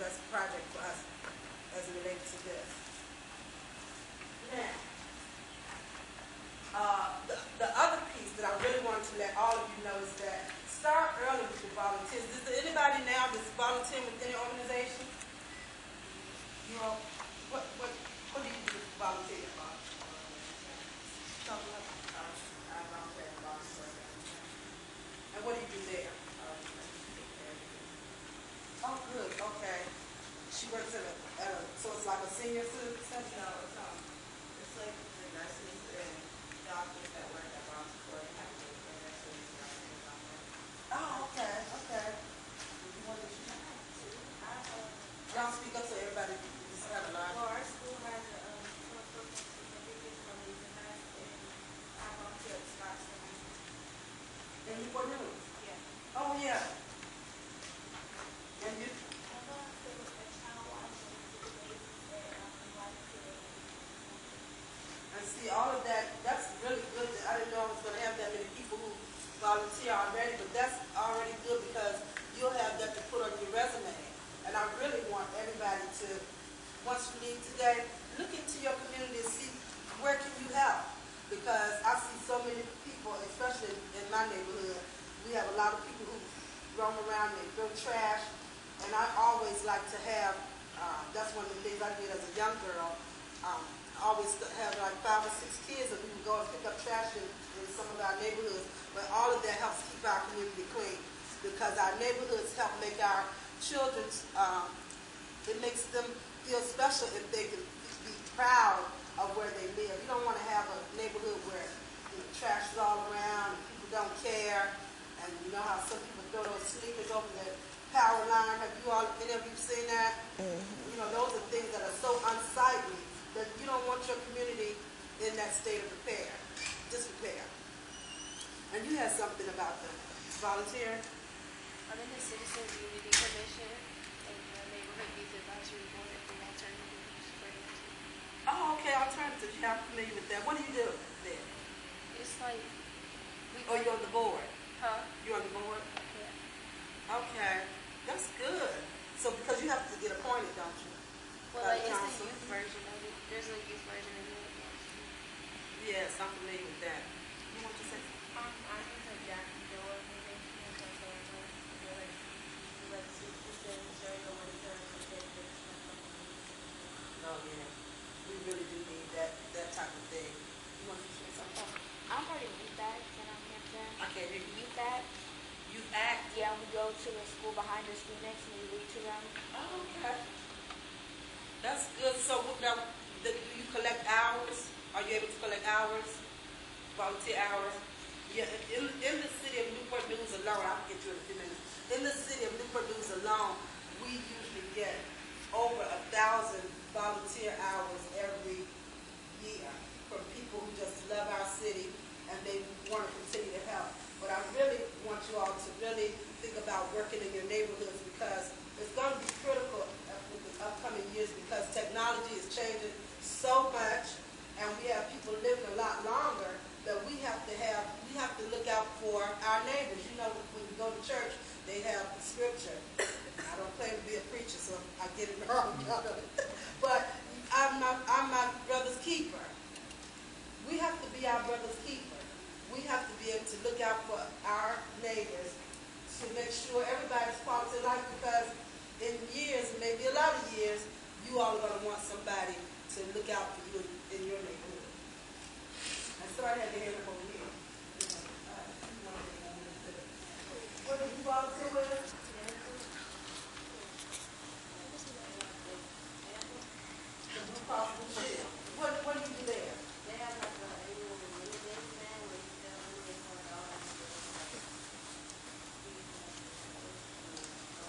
that's a project for us as it relates to this. Now, the other piece that I really wanted to let all of you know is that start early with your volunteers. Is there anybody now that's volunteering with any organization? You know, what do you do to volunteer? I volunteer at the volunteer program. And what do you do there? Oh, good. Okay. She works at so it's like a senior center? No, it's like the nurses and doctors that work at Boston and have to take care of nurses. Oh, okay, okay. Y'all speak up so everybody just have a line. Well, our school has a program certificate from the nurse, and I volunteer at Scott Center. And you what news? Yeah. Oh, yeah. And you? I volunteer with the child watching the babies and volunteer. And see, all of that, that's really good. I didn't know I was going to have that many people who volunteer already, but that's already good because you'll have that to put on your resume. And I really want everybody to, once you leave today, look into your community and see where can you help. Because I see so many people, especially in my neighborhood, we have a lot of people who roam around and throw trash. And I always like to have, that's one of the things I did as a young girl, always have like 5 or 6 kids and we would go and pick up trash in some of our neighborhoods. But all of that helps keep our community clean because our neighborhoods help make our children's, it makes them feel special if they can be proud of where they live. You don't want to have a neighborhood where trash is all around and people don't care. And you know how some people throw those sneakers over the power line. Have you all, any of you seen that? Mm-hmm. You know, those are things that are so unsightly that you don't want your community in that state of disrepair. And you had something about the volunteer? I'm in the Citizen Unity Commission and the Neighborhood Youth Advisory Board of the Alternative Programs. Oh, okay, alternatives. Yeah, I'm familiar with that. What do you do there? It's like Oh, you're on the board? Huh? You're on the board? Yeah. Okay, that's good. So because you have to get appointed, don't you? Well, like it's the youth version of it. There's a youth version of it. Yes, I'm familiar with that. You want to say something? I'm in the Jackie Joe organization in San Antonio. Oh, yeah. We really do need that type of thing. You want to say something? I'm part of Youth Act in Hampton. I can't hear you. Youth Act. Youth Act? Yeah, we go to the school behind the students and we read to them. Oh, okay. That's good. So now, do you collect hours? Are you able to collect hours? Volunteer hours? Yeah, in the city of Newport News alone, I'll get you in a few minutes. In the city of Newport News alone, we usually get over 1,000 volunteer hours every year from people who just love our city and they want to continue to help. But I really want you all to really think about working in your neighborhoods because it's going to be critical in the upcoming years because technology is changing so much and we have people living a lot longer that we have to look out for our neighbors. You know, when you go to church, they have scripture. I don't claim to be a preacher, so I get it wrong. But I'm my brother's keeper. We have to be our brother's keeper. We have to be able to look out for our neighbors to make sure everybody's quality of life because in years, maybe a lot of years, you all are going to want somebody to look out for you in your neighborhood. And so I had to hear it over here. What did you volunteer with? What do you do there? They have like a annual religion man where you tell them they want to all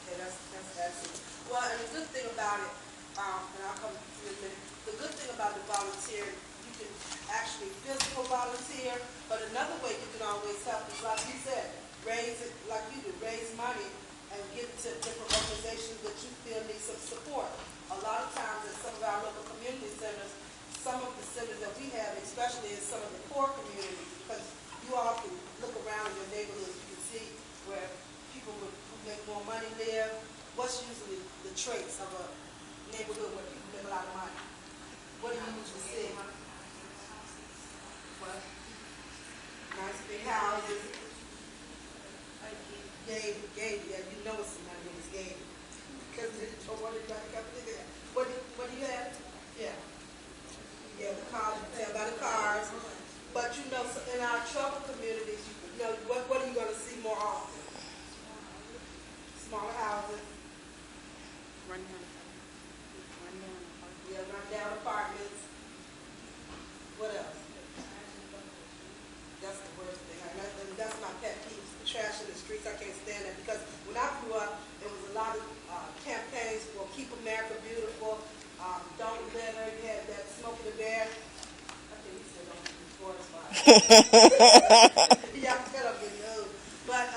Okay, that's excellent. Well, and the good thing about it, and I'll come to you in a minute, the good thing about the volunteer, you can actually physical volunteer, but another way you can always help is like you said, raise it like you do, raise money and give it to different organizations that you feel need some support. A lot of times in some of our local community centers, some of the centers that we have, especially in some of the poor communities, because you all can look around in your neighborhoods, you can see where people who make more money live. What's usually the traits of a neighborhood where people make a lot of money? What do you usually see? What? Nice big houses. Gated, yeah, you know it's somebody name is gated. Because what did what do you have? Yeah. Yeah, the cars, you can tell by the cars. But you know, so in our troubled communities, you know, what are you going to see more often? Smaller houses. Yeah, run down apartments. What else? That's the worst thing. That's my pet peeve. Trash in the streets. I can't stand that because when I grew up, there was a lot of campaigns for Keep America Beautiful, Don't Litter. You had that Smokey the Bear. I think he said don't be forest fire. Yeah, I fed up with those. But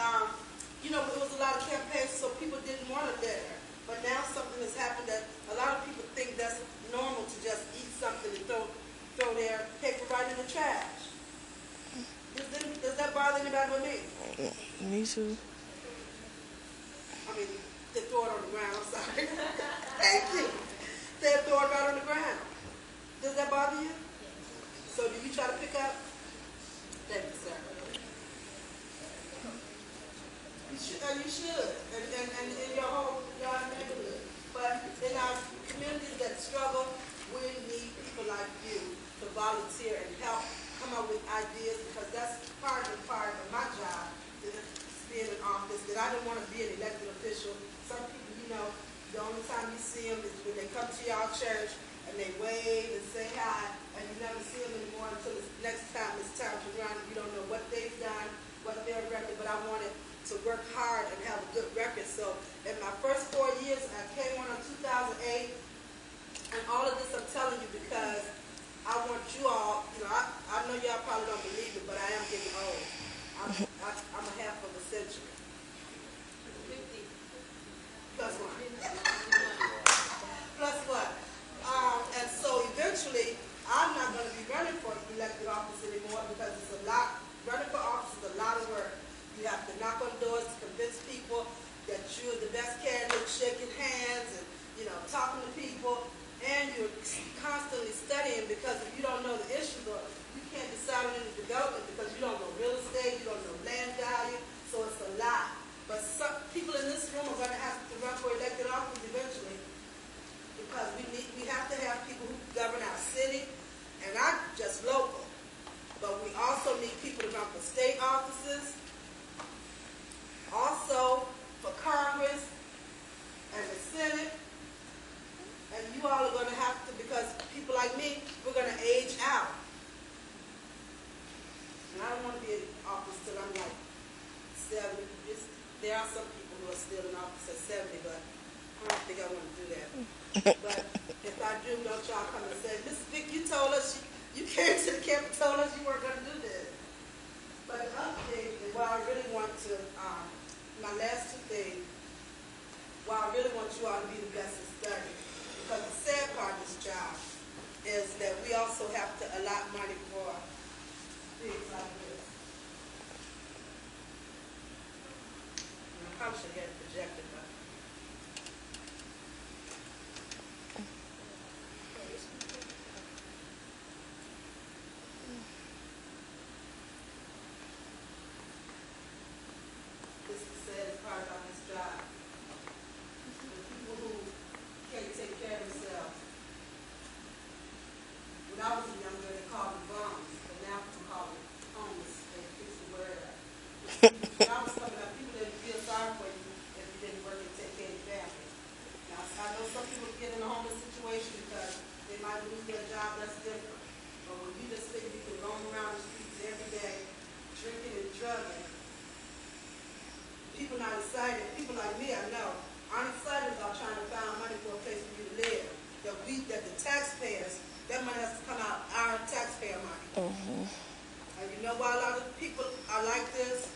you know, there was a lot of campaigns, so people didn't want to litter. But now something has happened that a lot of people think that's normal to just eat something and throw their paper right in the trash. Does that bother anybody but me? Me too. I mean, they throw it on the ground. I'm sorry. Thank you. They throw it right on the ground. Does that bother you? So do you try to pick up? Thank you, sir. You should. And in your whole neighborhood. But in our communities that struggle, we need people like you to volunteer and help come up with ideas because that's part of my job, being in office, that I didn't want to be an elected official. Some people, you know, the only time you see them is when they come to y'all church and they wave and say hi, and you never see them anymore until the next time it's time to run. You don't know what they've done, what their record, but I wanted to work hard and have a good record. So in my first 4 years, I came on in 2008, and all of this I'm telling you because I want you all, you know, I know y'all probably don't believe it, but I am getting old. I'm a half of a century. 50. Plus one. Plus one. And so eventually, I'm not going to be running for elected office anymore because it's a lot, running for office is a lot of work. You have to knock on doors to convince people that you're the best candidate, shaking hands and, you know, talking to people. And you're constantly studying because if you don't know the issues or you can't decide on any development because you don't know real estate, you don't know land value, so it's a lot. But some people in this room are going to have to run for elected office eventually because we have to have people who govern our city and not just local. But we also need people to run for state offices, also for Congress and the Senate. And you all are going to have to, because people like me, we're going to age out. And I don't want to be in office till I'm like 70. There are some people who are still in office at 70, but I don't think I want to do that. But if I do, don't y'all come and say, Miss Vick, you told us, you came to the camp and told us you weren't going to do this. But the other thing, and what I really want to, my last two things, what I really want you all to be the best at studying. Because the sad part of this job is that we also have to allot money for things like this. And I probably should have projected, but this is the saddest part about this job. The people who can't take care of themselves. When I was younger, they called them bums, but now people call them homeless. They fix the word up. When I was coming up, people didn't feel sorry for you if you didn't work and take care of your family. Now, I know some people get in a homeless situation because they might lose their job, that's different. But when you just think you can roam around the streets every day, drinking and drugging, people not excited. People like me, I know, aren't excited about trying to find money for a place for you to live. That the taxpayers, that money has to come out our taxpayer money. Mm-hmm. And you know why a lot of people are like this?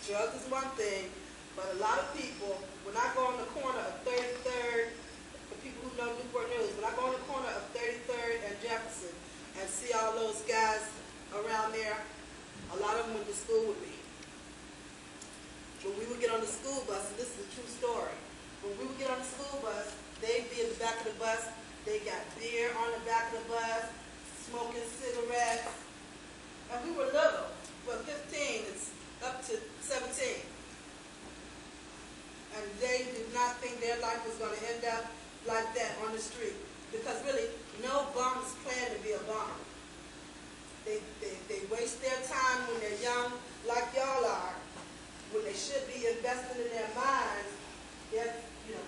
Drugs is one thing, but a lot of people, when I go on the corner of 33rd, for people who know Newport News, when I go on the corner of 33rd and Jefferson and see all those guys around there, a lot of them went to school with me. When we would get on the school bus, and this is a true crying on the back of the bus, smoking cigarettes. And we were little, but 15 is up to 17. And they did not think their life was going to end up like that on the street. Because really, no bum is planned to be a bum. They waste their time when they're young, like y'all are, when they should be investing in their minds. They're,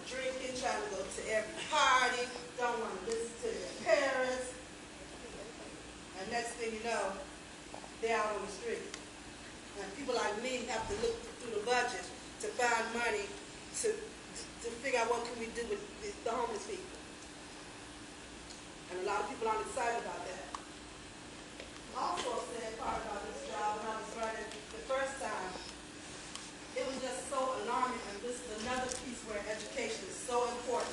drinking, trying to go to every party, don't want to listen to their parents. And next thing you know, they're out on the street. And people like me have to look through the budget to find money to figure out what can we do with the homeless people. And a lot of people aren't excited about that. Also a sad part about this job when I was running the first time, it was just so alarming, and this is another piece where education is so important.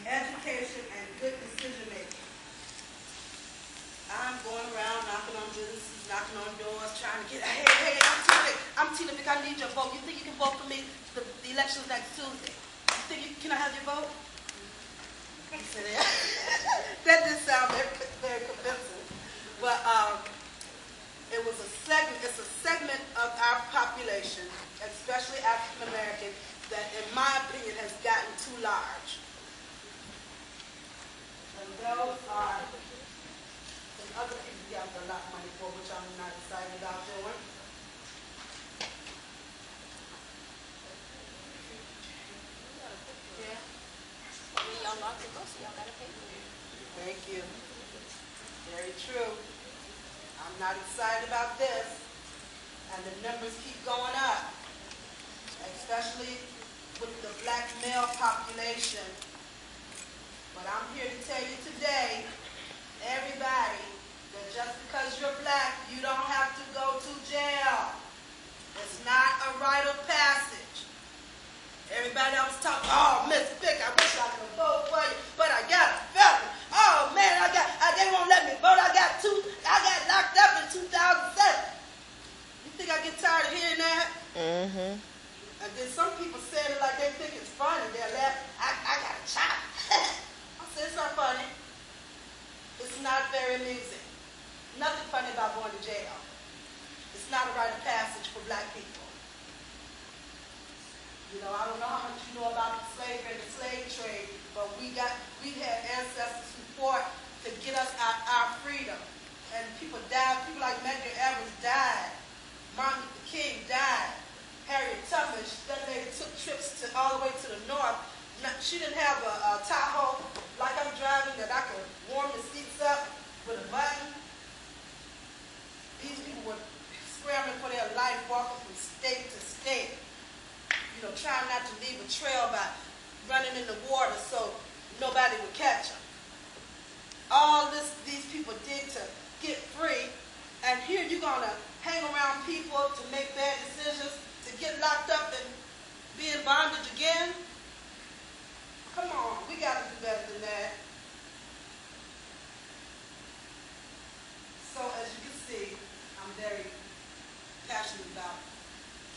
Education and good decision making. I'm going around knocking on businesses, knocking on doors, trying to get, hey, I'm Tina Vick, I need your vote. You think you can vote for me? The election's next Tuesday. You think can I have your vote? He said, yeah. That didn't sound very convincing. But it's a segment of our population, especially African American, that in my opinion has gotten too large. And those are some other people you have a lot of money for, which I'm not excited about doing. Yeah. When y'all lock the bus, y'all gotta pay for it. Thank you. Very true. I'm not excited about this. And the numbers keep going up, especially with the black male population. But I'm here to tell you today, everybody, that just because you're black, you don't have to go to jail. It's not a rite of passage. Everybody else talking, oh, Miss Vick, I wish I could vote for you, but I got a felony. Oh man, they won't let me vote. I got locked up in 2007. You think I get tired of hearing that? Mm-hmm. And then some people say it like they think it's funny. They're laughing. I got a child. I said, it's not funny. It's not very amusing. Nothing funny about going to jail. It's not a rite of passage for black people. I don't know how much you know about the slavery and the slave trade, but we had ancestors who fought to get us our freedom. And people died. People like Medgar Evers died. Martin Luther King died. Harriet Tubman, that lady took trips all the way to the north. She didn't have a Tahoe like I'm driving that I could warm the seats up with a button. These people were scrambling for their life, walking from state to state. Trying not to leave a trail by running in the water so nobody would catch them. All these people did to get free, and here you're going to hang around people to make bad decisions, to get locked up and be in bondage again? Come on, we got to do better than that. So as you can see, I'm very passionate about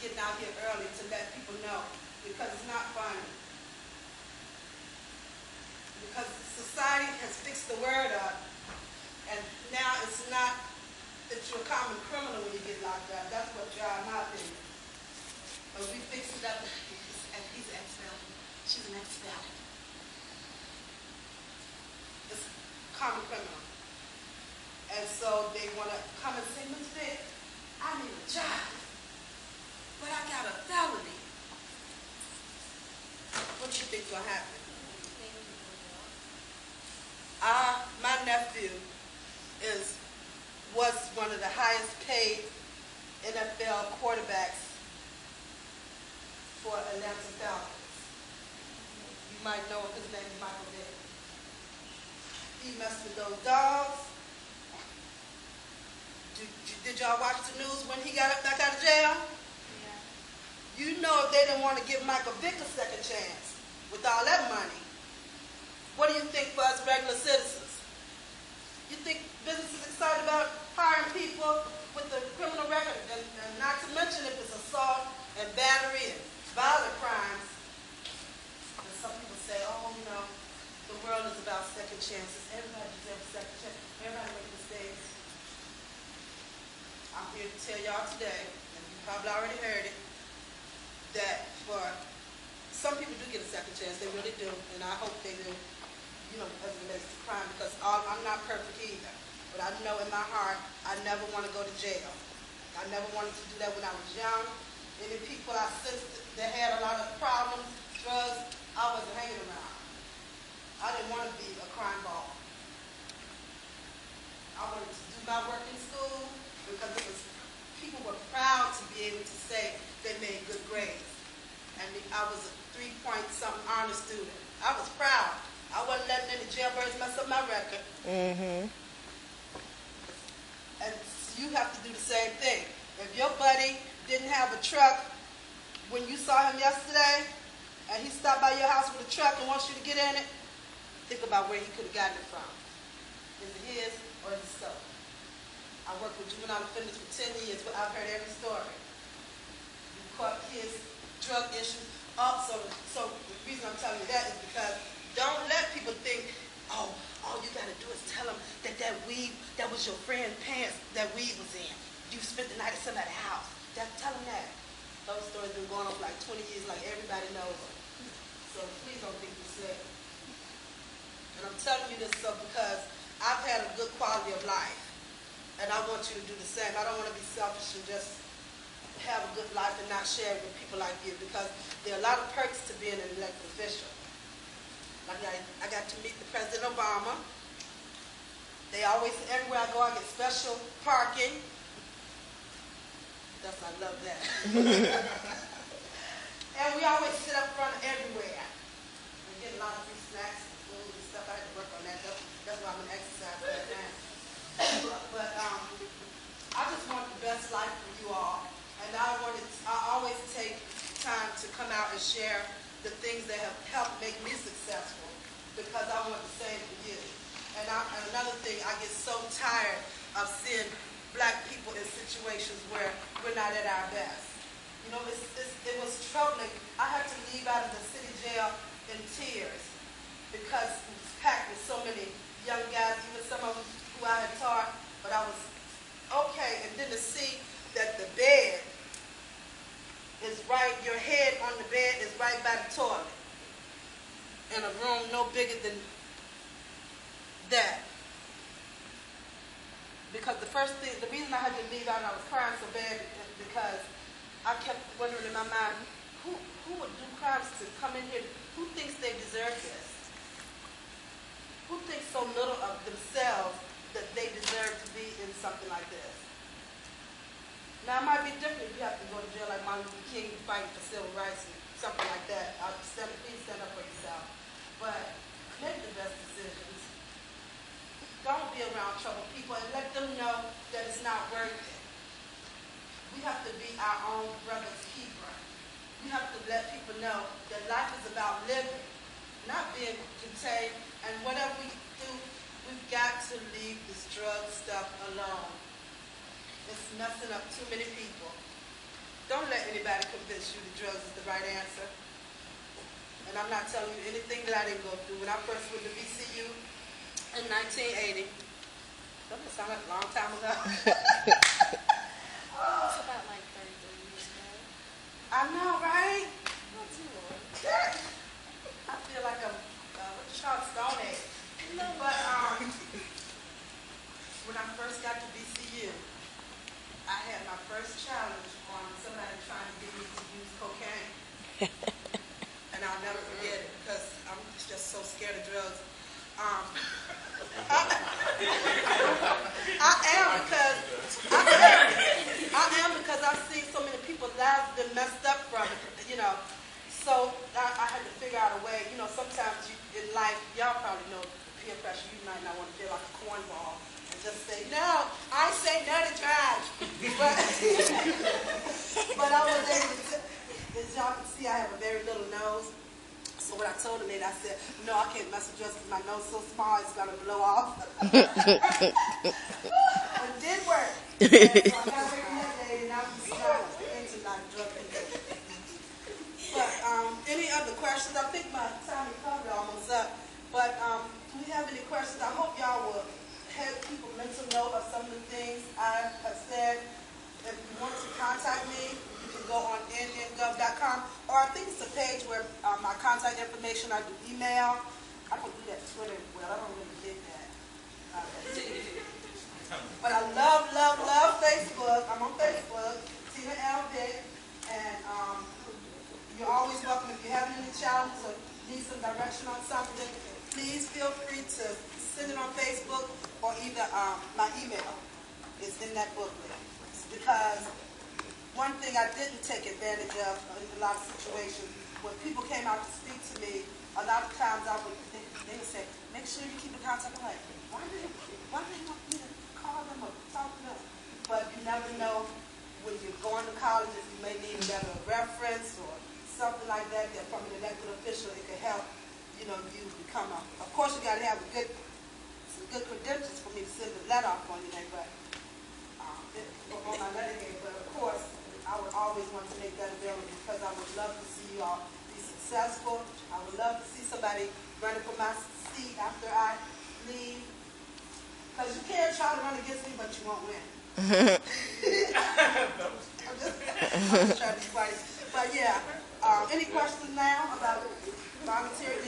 getting out here early to let people know, because it's not funny. Because society has fixed the word up, and now it's not that you're a common criminal when you get locked up. That's what you are, in my opinion. But we fixed it up. He's an ex-felon. She's an ex-felon. It's common criminal. And so they want to come and say, Ms. Vick, I need a job, but I got a felony. What do you think's going to happen? My nephew was one of the highest paid NFL quarterbacks for Atlanta Falcons. You might know his name is Michael Vick. He messed with those dogs. Did y'all watch the news when he got back out of jail? Yeah. You know if they didn't want to give Michael Vick a second chance with all that money. What do you think for us regular citizens? You think business is excited about hiring people with a criminal record, and not to mention if it's assault and battery and violent crimes? And some people say, oh, the world is about second chances. Everybody deserves tell y'all today, and you probably already heard it, that for some people do get a second chance, they really do, and I hope they do, you know, as it relates to crime, because I'm not perfect either. But I know in my heart, I never want to go to jail. I never wanted to do that when I was young. Any people I sensed that had a lot of problems, drugs, I wasn't hanging around. I didn't want to be a crime ball. I wanted to do my work in school because it was, people were proud to be able to say they made good grades. And I was a 3-point-something honor student. I was proud. I wasn't letting any jailbirds mess up my record. Mm-hmm. And you have to do the same thing. If your buddy didn't have a truck when you saw him yesterday, and he stopped by your house with a truck and wants you to get in it, think about where he could have gotten it from. Is it his or is it stolen? I worked with juvenile offenders for 10 years, but I've heard every story. You caught kids, drug issues. So the reason I'm telling you that is because don't let people think, oh, all you got to do is tell them that weed, that was your friend's pants that weed was in. You spent the night at somebody's house. Tell them that. Those stories been going on for like 20 years, like everybody knows them. So please don't think you're sick. And I'm telling you this because I've had a good quality of life. And I want you to do the same. I don't want to be selfish and just have a good life and not share it with people like you, because there are a lot of perks to being an elected official. Like I got to meet the President Obama. They always, everywhere I go, I get special parking. I love that. And we always sit up front everywhere. We get a lot of free snacks and food and stuff. I had to work on that. That's why I'm an exercise right now. But I just want the best life for you all. And I always take time to come out and share the things that have helped make me successful, because I want the same for you. And another thing, I get so tired of seeing black people in situations where we're not at our best. You know, it was troubling. I had to leave out of the city jail in tears because it was packed with so many young guys, even some of them who I had taught, but I was okay. And then to see that the bed is right, your head on the bed is right by the toilet, in a room no bigger than that. Because the reason I had to leave out and I was crying so bad is because I kept wondering in my mind, who would do crimes to come in here? Who thinks they deserve this? Who thinks so little of themselves that they deserve to be in something like this? Now, it might be different if you have to go to jail like Martin Luther King fighting for civil rights and something like that. Please stand up for yourself. But make the best decisions. Don't be around troubled people and let them know that it's not worth it. We have to be our own brother's keeper. We have to let people know that life is about living, not being contained. And whatever we do, we've got to leave this drug stuff alone. It's messing up too many people. Don't let anybody convince you that drugs is the right answer. And I'm not telling you anything that I didn't go through. When I first went to VCU in 1980, doesn't it sound like a long time ago? It's about like 33 years ago. I know, right? Not too long. I feel like I'm, what you call it, Stone Age. No. But when I first got to VCU, I had my first challenge on somebody trying to get me to use cocaine. And I'll never forget it because I'm just so scared of drugs. I am because I've seen so many people's lives been messed up from it, you know. So I had to figure out a way. You know, sometimes in life, y'all probably know peer pressure. You might not want to feel like a cornball and just say, no, I say no to drugs. But I was able to, as y'all can see, I have a very little nose. So what I told him, I said, no, I can't mess with drugs because my nose is so small, it's going to blow off. But it did work. So I got away from that day, and I'm not into like drug addiction. But any other questions? I think my time is probably almost up. But do we have any questions? I hope y'all will have people mental note of some of the things I have said. if you want to contact me, you can go on nngov.com, or I think it's a page where my contact information, I do email. I don't do that Twitter well. I don't really get that. But I love Facebook. I'm on Facebook, Tina L. Vick, and you're always welcome. If you're having any challenges or need some direction on something, please feel free to send it on Facebook, or either my email is in that booklet. Because one thing I didn't take advantage of in a lot of situations, when people came out to speak to me, a lot of times they would say, make sure you keep in contact. I'm like, why do they want me to call them or talk to them? But you never know when you're going to college, if you may need a better reference or something like that, that from an elected official, it could help, you become of course you got to have some good credentials for me to send the letter off on you, but on my letterhead. But of course, I would always want to make that available, because I would love to see you all be successful. I would love to see somebody running for my seat after I leave. Because you can't try to run against me, but you won't win. I'm just trying to be funny. But yeah, any questions now about volunteering?